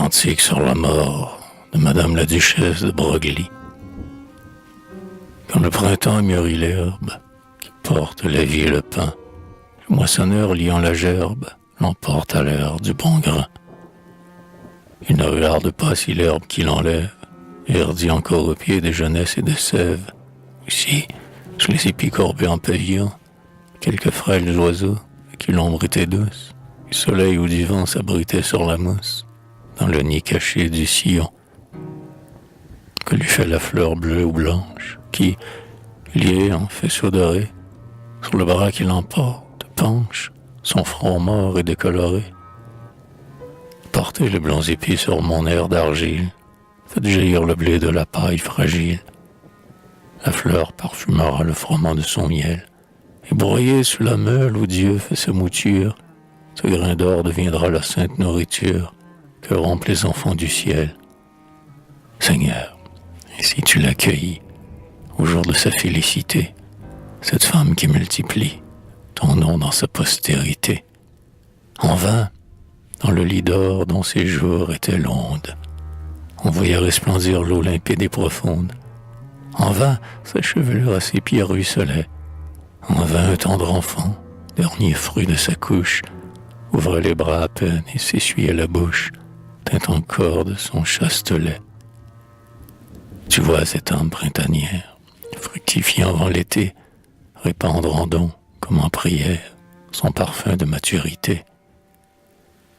cantique sur la mort de Madame la Duchesse de Broglie. Quand le printemps mûrit l'herbe, qui porte la vie et le pain, le moissonneur liant la gerbe l'emporte à l'air du bon grain. Il ne regarde pas si l'herbe qu'il enlève herdit encore au pied des jeunesses et des sèves. Aussi, sous les épis courbés en pavillon, quelques frêles oiseaux à qui l'ombre était douce, du soleil ou du vent s'abritaient sur la mousse, dans le nid caché du sillon. Que lui fait la fleur bleue ou blanche, qui, liée en faisceau doré, sur le bras qui l'emporte, penche, son front mort et décoloré. Portez les blonds épis sur mon air d'argile, faites jaillir le blé de la paille fragile. La fleur parfumera le froment de son miel, et broyé sous la meule où Dieu fait ses moutures, ce grain d'or deviendra la sainte nourriture que rompent les enfants du ciel. Seigneur, et si tu l'accueillis, au jour de sa félicité, cette femme qui multiplie ton nom dans sa postérité, en vain, dans le lit d'or dont ses jours étaient l'onde, on voyait resplendir l'eau limpide et profonde. En vain, sa chevelure à ses pieds ruisselait. En vain, un tendre enfant, dernier fruit de sa couche, ouvrait les bras à peine et s'essuyait la bouche, teint encore de son chastelet. Tu vois cette âme printanière, fructifiant avant l'été, répandre en don, comme en prière, son parfum de maturité.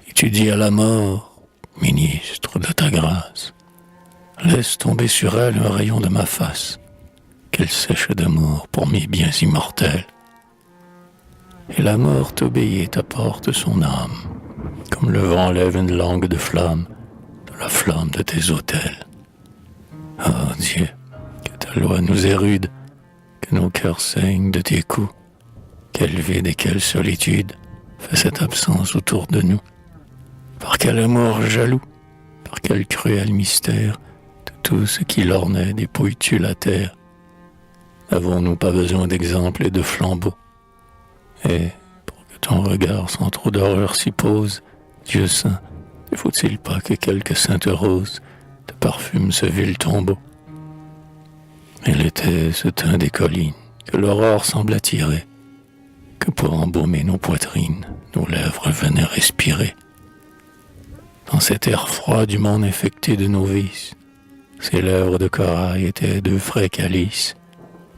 Et tu dis à la mort, ministre de ta grâce, laisse tomber sur elle un rayon de ma face, qu'elle sèche d'amour pour mes biens immortels. Et la mort t'obéit et t'apporte son âme, comme le vent lève une langue de flamme, de la flamme de tes autels. Oh Dieu, que ta loi nous est rude, que nos cœurs saignent de tes coups, quelle vide et quelle solitude fait cette absence autour de nous. Par quel amour jaloux, par quel cruel mystère, de tout ce qui l'ornait dépouilles-tu la terre. N'avons-nous pas besoin d'exemples et de flambeaux? Et pour que ton regard sans trop d'horreur s'y pose, Dieu saint, ne faut-il pas que quelques saintes roses te parfument ce vil tombeau? Elle était ce teint des collines que l'aurore semble attirer, que pour embaumer nos poitrines, nos lèvres venaient respirer. Dans cet air froid du monde infecté de nos vices, ses lèvres de corail étaient deux frais calices,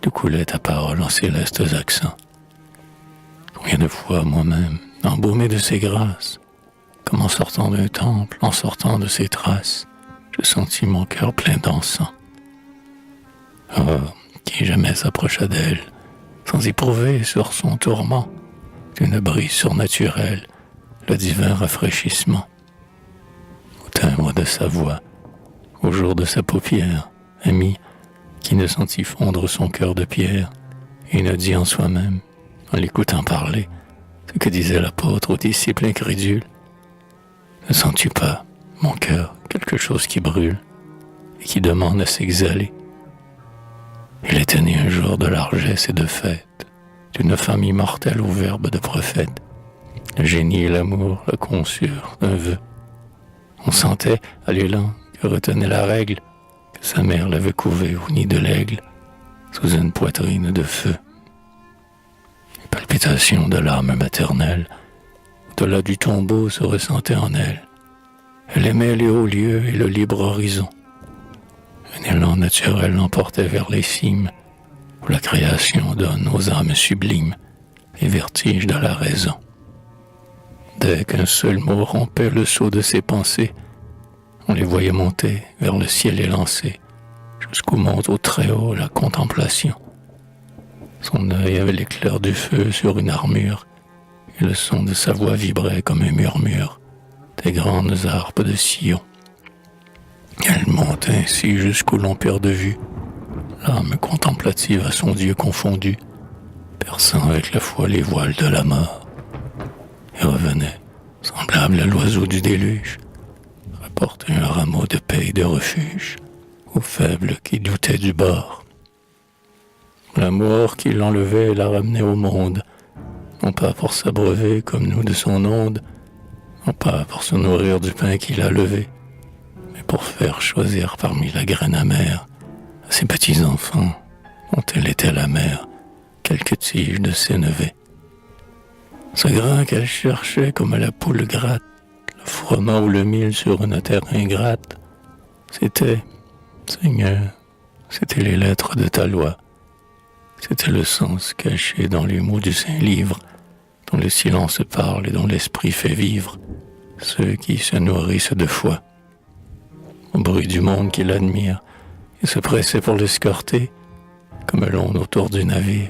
d'où coulait ta parole en célestes accents. Combien de fois moi-même, embaumé de ses grâces, comme en sortant d'un temple, en sortant de ses traces, je sentis mon cœur plein d'encens. Oh, qui jamais s'approcha d'elle, sans éprouver sur son tourment, d'une brise surnaturelle, le divin rafraîchissement. Au timbre de sa voix, au jour de sa paupière, ami, qui ne sentit fondre son cœur de pierre, et ne dit en soi-même, en l'écoutant parler, ce que disait l'apôtre aux disciples incrédules. Ne sens-tu pas, mon cœur, quelque chose qui brûle, et qui demande à s'exhaler? Il était né un jour de largesse et de fête, d'une femme immortelle au verbe de prophète. Le génie et l'amour la conçurent d'un vœu. On sentait, à l'élan que retenait la règle, que sa mère l'avait couvé au nid de l'aigle, sous une poitrine de feu. Les palpitations de l'âme maternelle, au-delà du tombeau, se ressentaient en elle. Elle aimait les hauts lieux et le libre horizon. Un élan naturel l'emportait vers les cimes, où la création donne aux âmes sublimes les vertiges de la raison. Dès qu'un seul mot rompait le sceau de ses pensées, on les voyait monter vers le ciel élancé, jusqu'où monte au très haut la contemplation. Son œil avait l'éclair du feu sur une armure, et le son de sa voix vibrait comme un murmure des grandes harpes de Sion. Elle monte ainsi jusqu'où l'on perd de vue l'âme contemplative à son Dieu confondu, perçant avec la foi les voiles de la mort, et revenait, semblable à l'oiseau du déluge, rapporter un rameau de paix et de refuge aux faibles qui doutaient du bord. L'amour qui l'enlevait la ramenait au monde, non pas pour s'abreuver comme nous de son onde, non pas pour se nourrir du pain qu'il a levé, pour faire choisir parmi la graine amère à ses petits-enfants, dont elle était la mère, quelques tiges de sénévé. Ce grain qu'elle cherchait comme la poule gratte le froment ou le mil sur une terre ingrate, c'était, Seigneur, c'était les lettres de ta loi, c'était le sens caché dans les mots du Saint-Livre, dont le silence parle et dont l'esprit fait vivre ceux qui se nourrissent de foi. Au bruit du monde qui l'admire, et se pressait pour l'escorter, comme l'onde autour du navire,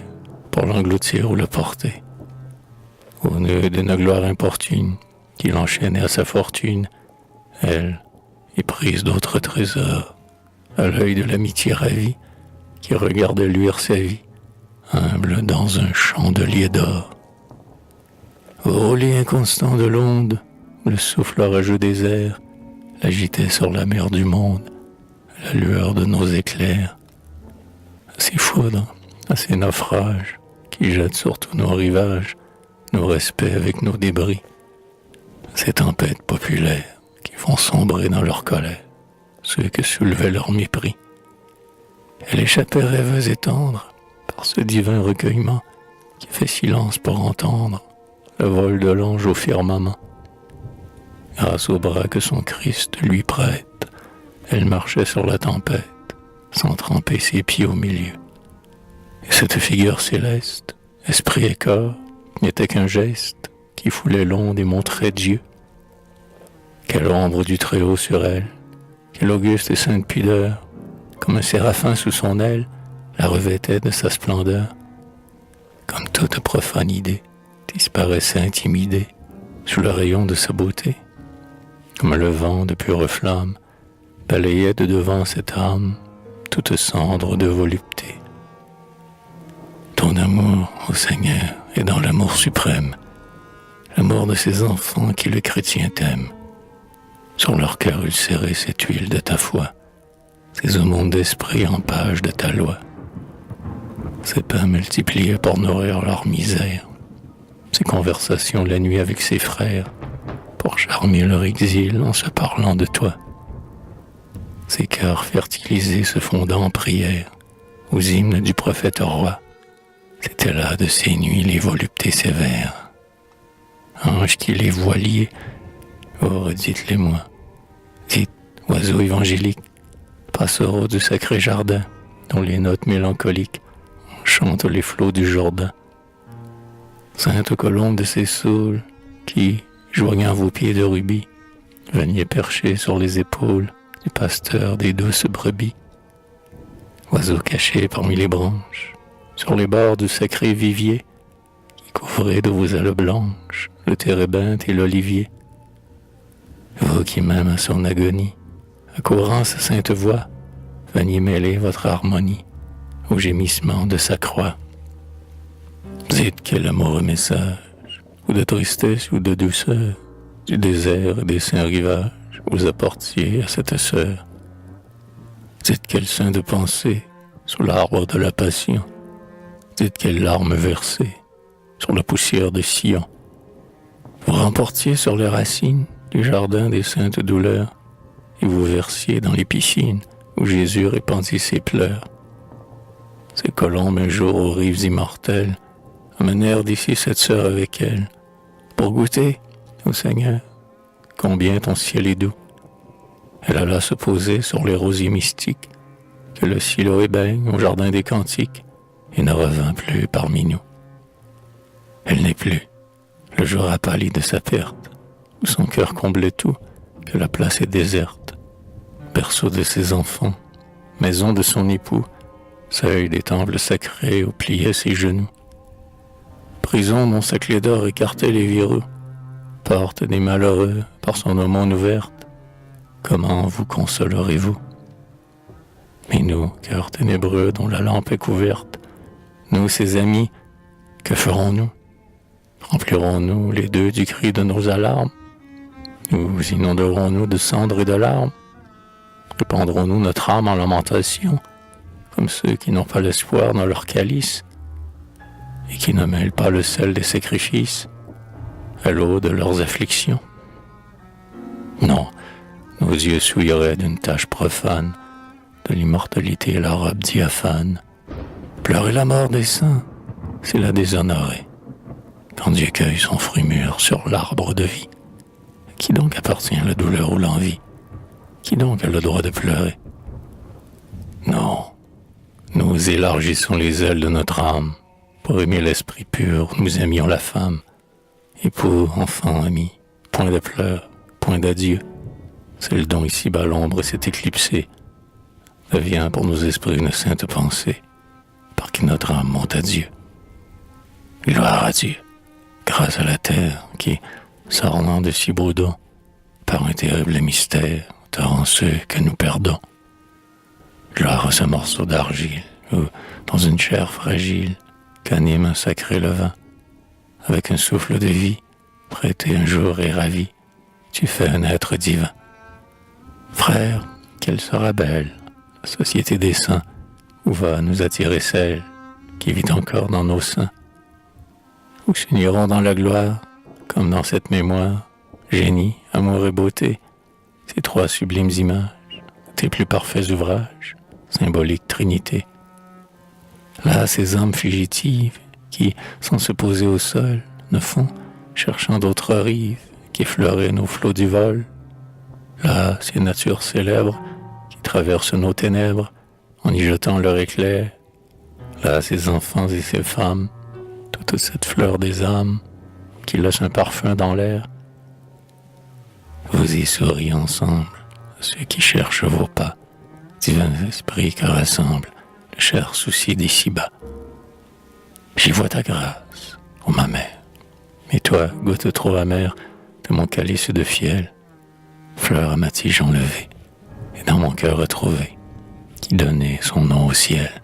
pour l'engloutir ou le porter. Au nœud d'une gloire importune, qui l'enchaînait à sa fortune, elle, éprise d'autres trésors, à l'œil de l'amitié ravie, qui regarde luire sa vie, humble dans un chandelier d'or. Au roulis inconstant de l'onde, le souffle orageux des airs l'agitait sur la mer du monde, la lueur de nos éclairs. À ces foudres, à ces naufrages, qui jettent sur tous nos rivages, nos respects avec nos débris. Ces tempêtes populaires, qui font sombrer dans leur colère ceux que soulevait leur mépris. Elle échappait rêveuse et tendre, par ce divin recueillement, qui fait silence pour entendre le vol de l'ange au firmament. Grâce au bras que son Christ lui prête, elle marchait sur la tempête, sans tremper ses pieds au milieu. Et cette figure céleste, esprit et corps, n'était qu'un geste qui foulait l'onde et montrait Dieu. Quelle ombre du Très-Haut sur elle, quelle auguste et sainte pudeur, comme un séraphin sous son aile, la revêtait de sa splendeur. Comme toute profane idée, disparaissait intimidée sous le rayon de sa beauté. Comme le vent de pure flamme balayait de devant cette âme toute cendre de volupté. Ton amour, ô Seigneur, est dans l'amour suprême, l'amour de ces enfants qui le chrétien t'aime. Sur leur cœur ulcéré cette huile de ta foi, ces aumônes d'esprit en page de ta loi. Ces pains multipliés pour nourrir leur misère, ces conversations la nuit avec ses frères, pour charmer leur exil en se parlant de toi. Ces cœurs fertilisés se fondant en prière, aux hymnes du prophète roi, c'était là de ces nuits les voluptés sévères. Anges qui les voient liés, oh redites-les-moi. Dites, oiseaux évangéliques, passereaux du sacré jardin, dont les notes mélancoliques chantent les flots du Jourdain. Sainte colombe de ces saules, qui, joignant vos pieds de rubis, veniez percher sur les épaules du pasteur des douces brebis. Oiseaux cachés parmi les branches, sur les bords du sacré vivier, qui couvrez de vos ailes blanches le térébinthe et l'olivier. Vous qui même à son agonie, accourant sa sainte voix, veniez mêler votre harmonie au gémissement de sa croix. Dites quel amoureux message, ou de tristesse ou de douceur, du désert et des saints rivages, vous apportiez à cette sœur. Dites quel sein de pensée sous l'arbre de la passion. Dites quelles larmes versées sur la poussière de Sion. Vous remportiez sur les racines du jardin des saintes douleurs et vous versiez dans les piscines où Jésus répandit ses pleurs. Ces colombes un jour aux rives immortelles amenèrent d'ici cette sœur avec elle pour goûter, ô Seigneur, combien ton ciel est doux. Elle alla se poser sur les rosiers mystiques que le Siloé baigne au jardin des cantiques et ne revint plus parmi nous. Elle n'est plus, le jour a pâli de sa perte, où son cœur comblait tout, que la place est déserte. Berceau de ses enfants, maison de son époux, seuil des temples sacrés où pliaient ses genoux. Prison dont sa clé d'or écartait les verrous, porte des malheureux par son aumône ouverte, comment vous consolerez-vous? Mais nous, cœurs ténébreux dont la lampe est couverte, nous, ses amis, que ferons-nous? Remplirons-nous les deux du cri de nos alarmes? Nous inonderons-nous de cendres et de larmes? Répandrons-nous notre âme en lamentation, comme ceux qui n'ont pas l'espoir dans leur calice, et qui ne mêlent pas le sel des sacrifices à l'eau de leurs afflictions? Non, nos yeux souilleraient d'une tache profane de l'immortalité la robe diaphane. Pleurer la mort des saints, c'est la déshonorer, quand Dieu cueille son fruit mûr sur l'arbre de vie. À qui donc appartient la douleur ou l'envie? Qui donc a le droit de pleurer? Non, nous élargissons les ailes de notre âme. Pour aimer l'esprit pur, nous aimions la femme. Époux, enfant, ami, point de pleurs, point d'adieu. Celle dont ici-bas l'ombre s'est éclipsée devient pour nos esprits une sainte pensée, par qui notre âme monte à Dieu. Gloire à Dieu, grâce à la terre qui, s'ornant de si beaux dons, par un terrible mystère, te rend ceux que nous perdons. Gloire à ce morceau d'argile, où, dans une chair fragile, qu'anime un sacré levain, avec un souffle de vie, prêté un jour et ravi, tu fais un être divin. Frère, qu'elle sera belle, la société des saints, où va nous attirer celle qui vit encore dans nos seins. Où s'uniront dans la gloire, comme dans cette mémoire, génie, amour et beauté, ces trois sublimes images, tes plus parfaits ouvrages, symbolique trinité. Là, ces âmes fugitives, qui, sans se poser au sol, ne font, cherchant d'autres rives, qu'effleurer nos flots du vol. Là, ces natures célèbres, qui traversent nos ténèbres, en y jetant leur éclair. Là, ces enfants et ces femmes, toute cette fleur des âmes, qui laisse un parfum dans l'air. Vous y souriez ensemble, ceux qui cherchent vos pas, divins esprits que rassemble le cher souci d'ici-bas. J'y vois ta grâce, ô ma mère, et toi, goutte trop amère de mon calice de fiel, fleur à ma tige enlevée, et dans mon cœur retrouvé, qui donnait son nom au ciel.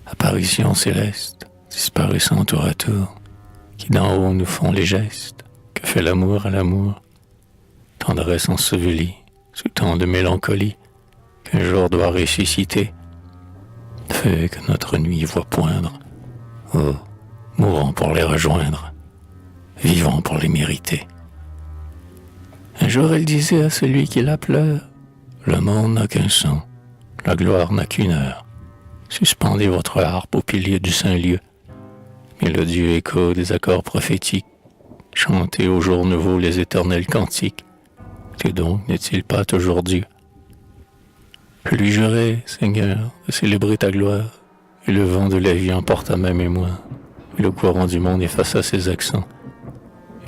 Apparition céleste, disparaissant tour à tour, qui d'en haut nous font les gestes, que fait l'amour à l'amour, tendresse ensevelie, sous tant de mélancolie, qu'un jour doit ressusciter, fait que notre nuit voit poindre. Oh, mourons pour les rejoindre, vivons pour les mériter. Un jour elle disait à celui qui la pleure, le monde n'a qu'un son, la gloire n'a qu'une heure. Suspendez votre harpe au pilier du saint lieu, mélodieux écho des accords prophétiques, chantez au jour nouveau les éternels cantiques. Que donc n'est-il pas toujours Dieu? Je lui jurai, Seigneur, de célébrer ta gloire, et le vent de la vie emporta ma mémoire, et le courant du monde effaça ses accents,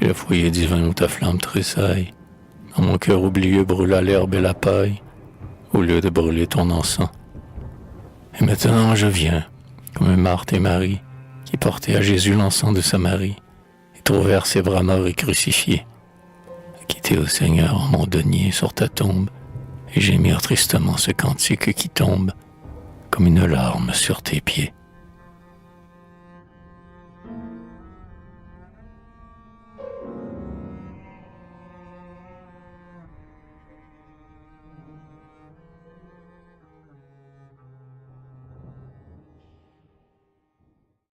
et le foyer divin où ta flamme tressaille, dans mon cœur oublieux brûla l'herbe et la paille, au lieu de brûler ton encens. Et maintenant je viens, comme Marthe et Marie, qui portaient à Jésus l'encens de Samarie, et trouvèrent ses bras morts et crucifiés. Quitter au Seigneur mon denier sur ta tombe, et gémir tristement ce cantique qui tombe, comme une larme sur tes pieds.